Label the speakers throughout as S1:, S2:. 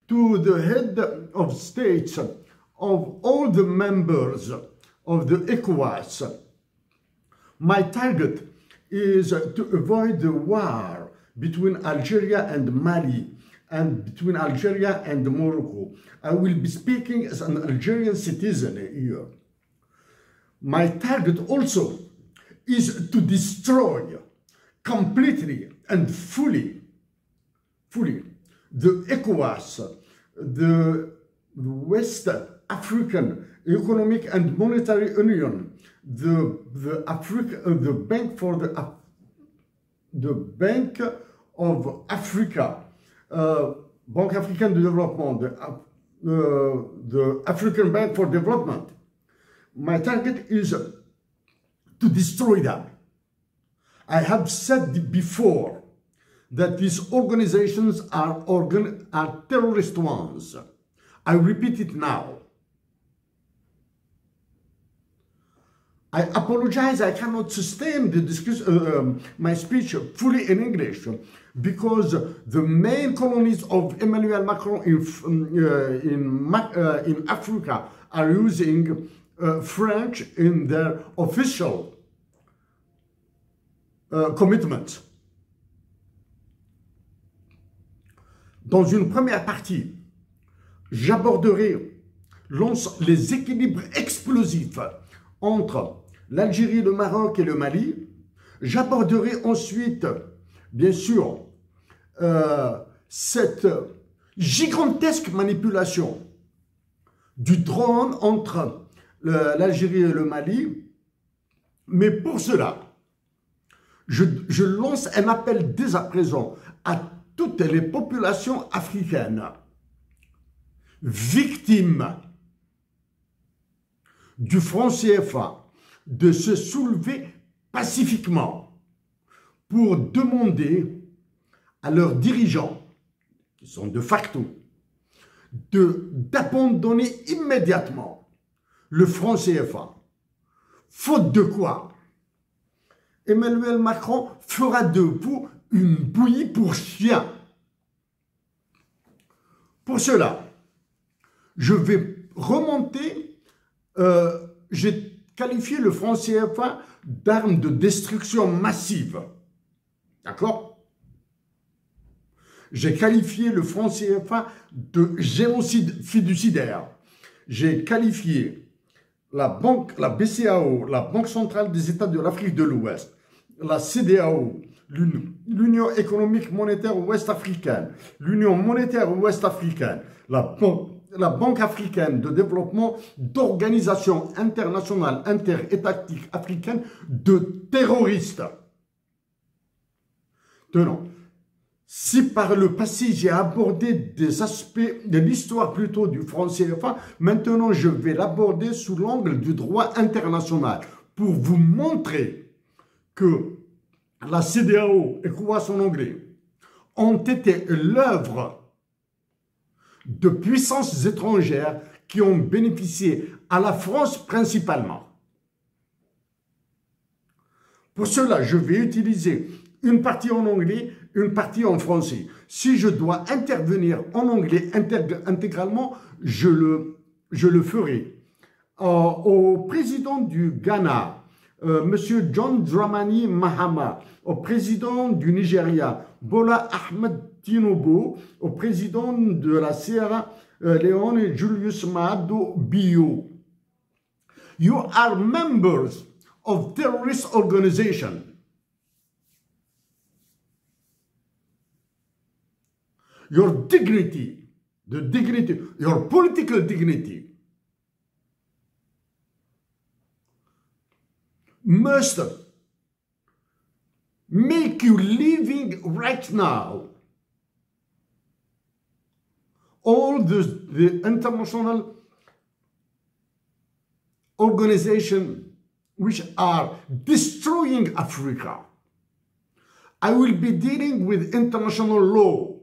S1: to the head of states of all the members of the ECOWAS. My target is to avoid the war between Algeria and Mali and between Algeria and Morocco. I will be speaking as an Algerian citizen here. My target also is to destroy completely and fully the ECOWAS, the West African Economic and Monetary Union, the Bank for the Bank of Africa, Banque Africaine de Développement, the African Bank for Development. My target is to destroy them. I have said before that these organizations are terrorist ones. I repeat it now. I apologize, I cannot sustain the discussion, my speech fully in English because the main colonies of Emmanuel Macron in Africa are using French in their official commitment. Dans une première partie, j'aborderai les équilibres explosifs entre l'Algérie, le Maroc et le Mali. J'aborderai ensuite, bien sûr, cette gigantesque manipulation du drone entre l'Algérie et le Mali. Mais pour cela, je lance un appel dès à présent à toutes les populations africaines victimes du franc CFA de se soulever pacifiquement pour demander à leurs dirigeants, qui sont de facto, d'abandonner immédiatement le franc CFA. Faute de quoi, Emmanuel Macron fera de vous une bouillie pour chiens. Pour cela, je vais remonter, j'ai qualifié le franc CFA d'arme de destruction massive. D'accord? J'ai qualifié le franc CFA de génocide fiduciaire. J'ai qualifié la BCEAO, la Banque centrale des États de l'Afrique de l'Ouest, la CEDEAO, l'Union économique monétaire ouest-africaine, l'Union monétaire ouest-africaine, la Banque africaine de développement d'organisation internationale interétatique africaine de terroristes. Tenons, si par le passé j'ai abordé des aspects de l'histoire plutôt du franc CFA, maintenant je vais l'aborder sous l'angle du droit international pour vous montrer que la CEDEAO, ECOWAS en anglais, ont été l'œuvre de puissances étrangères qui ont bénéficié à la France principalement. Pour cela, je vais utiliser une partie en anglais, une partie en français. Si je dois intervenir en anglais intégralement, je le ferai. Au président du Ghana, Monsieur John Dramani Mahama, au président du Nigeria, Bola Ahmed Tinubu, au président de la Sierra Leone, Julius Maado Bio. You are members of terrorist organization. Your dignity, your political dignity must make you living right now. All the international organizations which are destroying Africa. I will be dealing with international law,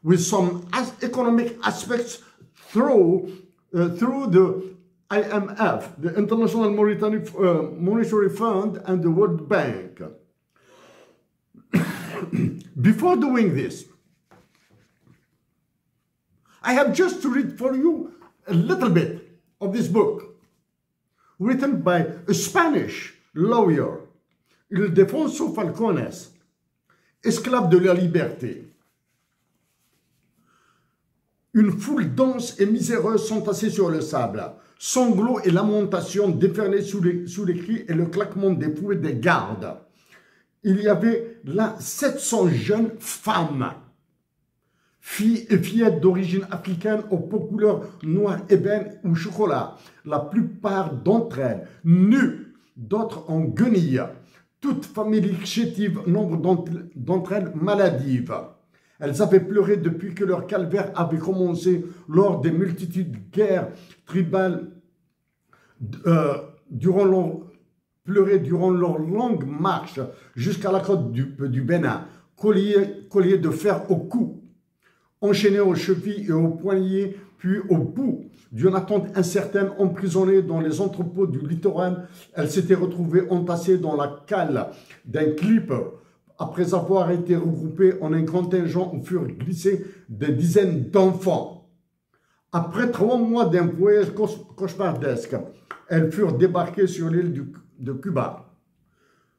S1: with some economic aspects through the IMF, the International Monetary Fund, and the World Bank. Before doing this, I have just to read for you a little bit of this book, written by a Spanish lawyer, Ildefonso Falcones, esclave de la liberté. Une foule dense et miséreuse s'entassait sur le sable. Sanglots et lamentations déferlaient sous les cris et le claquement des fouets des gardes. Il y avait là 700 jeunes femmes, filles et fillettes d'origine africaine aux peaux couleur noire ébène ou chocolat. La plupart d'entre elles nues, d'autres en guenilles. Toutes familles chétives, nombre d'entre elles maladives. Elles avaient pleuré depuis que leur calvaire avait commencé lors des multitudes de guerres tribales durant leur longue marche jusqu'à la côte du Bénin, colliers de fer au cou, enchaînés aux chevilles et aux poignets, puis au bout d'une attente incertaine, emprisonnées dans les entrepôts du littoral, elles s'étaient retrouvées entassées dans la cale d'un clipper. Après avoir été regroupées en un contingent où furent glissés des dizaines d'enfants. Après 3 mois d'un voyage cauchemardesque, elles furent débarquées sur l'île de Cuba.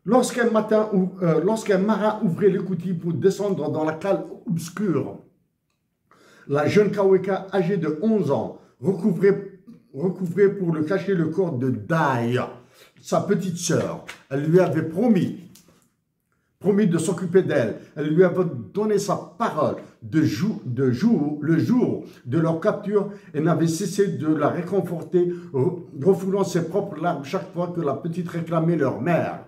S1: Lorsqu'un marin ouvrait l'écoutille pour descendre dans la cale obscure, la jeune Kaweka, âgée de 11 ans, recouvrait pour le cacher le corps de Dai, sa petite sœur. Elle lui avait promis de s'occuper d'elle. Elle lui avait donné sa parole le jour de leur capture et n'avait cessé de la réconforter, refoulant ses propres larmes chaque fois que la petite réclamait leur mère.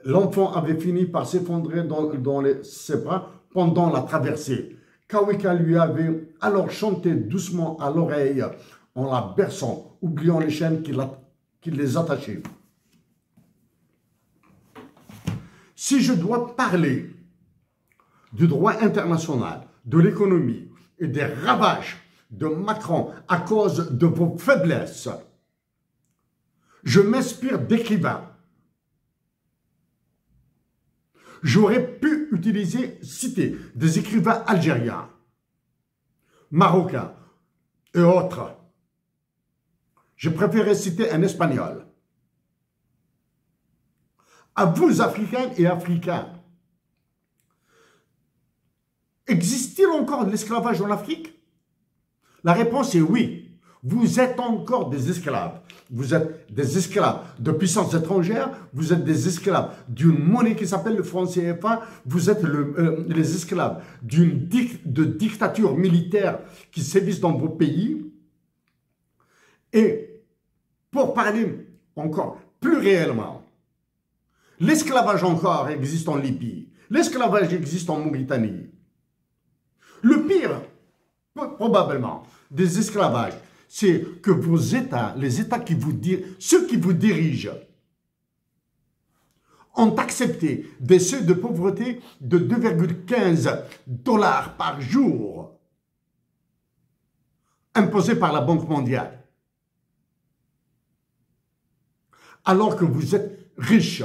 S1: L'enfant avait fini par s'effondrer dans ses bras pendant la traversée. Kaweka lui avait alors chanté doucement à l'oreille en la berçant, oubliant les chaînes qui les attachaient. Si je dois parler du droit international, de l'économie et des ravages de Macron à cause de vos faiblesses, je m'inspire d'écrivains. J'aurais pu citer des écrivains algériens, marocains et autres. Je préférais citer un espagnol. À vous, Africains et Africains, existe-t-il encore de l'esclavage en Afrique? La réponse est oui. Vous êtes encore des esclaves. Vous êtes des esclaves de puissances étrangères. Vous êtes des esclaves d'une monnaie qui s'appelle le franc CFA. Vous êtes les esclaves de dictatures militaires qui sévissent dans vos pays. Et pour parler encore plus réellement, l'esclavage encore existe en Libye. L'esclavage existe en Mauritanie. Le pire, probablement, des esclavages, c'est que vos États, ceux qui vous dirigent, ont accepté des seuils de pauvreté de 2,15 $ par jour imposés par la Banque mondiale. Alors que vous êtes riches.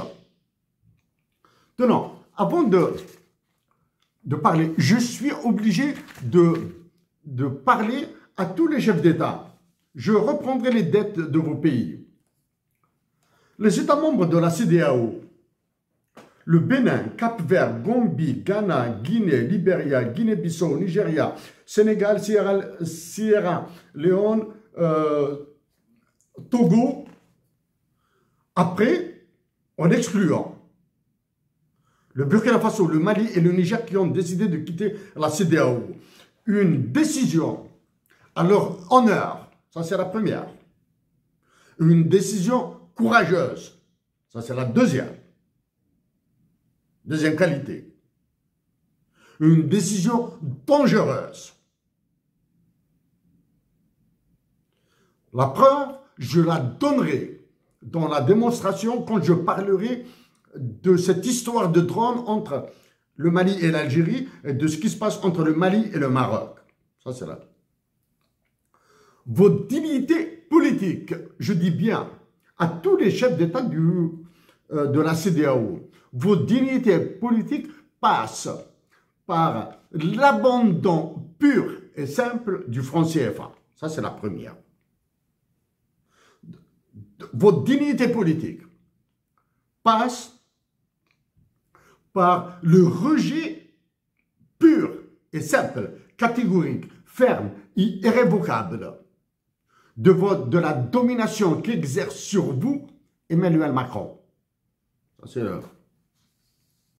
S1: Non, avant de parler, je suis obligé de parler à tous les chefs d'État. Je reprendrai les dettes de vos pays. Les États membres de la CEDEAO, le Bénin, Cap-Vert, Gambie, Ghana, Guinée, Libéria, Guinée-Bissau, Nigeria, Sénégal, Sierra Leone, Togo, après, en excluant le Burkina Faso, le Mali et le Niger qui ont décidé de quitter la CEDEAO. Une décision à leur honneur, ça c'est la première. Une décision courageuse, ça c'est la deuxième. Deuxième qualité. Une décision dangereuse. La preuve, je la donnerai dans la démonstration quand je parlerai de cette histoire de drone entre le Mali et l'Algérie et de ce qui se passe entre le Mali et le Maroc. Ça, c'est là. Vos dignités politiques, je dis bien à tous les chefs d'État de la CEDEAO, vos dignités politiques passent par l'abandon pur et simple du franc CFA. Ça, c'est la première. Votre dignité politique passe par le rejet pur et simple, catégorique, ferme et irrévocable de la domination qu'exerce sur vous Emmanuel Macron. Ça, c'est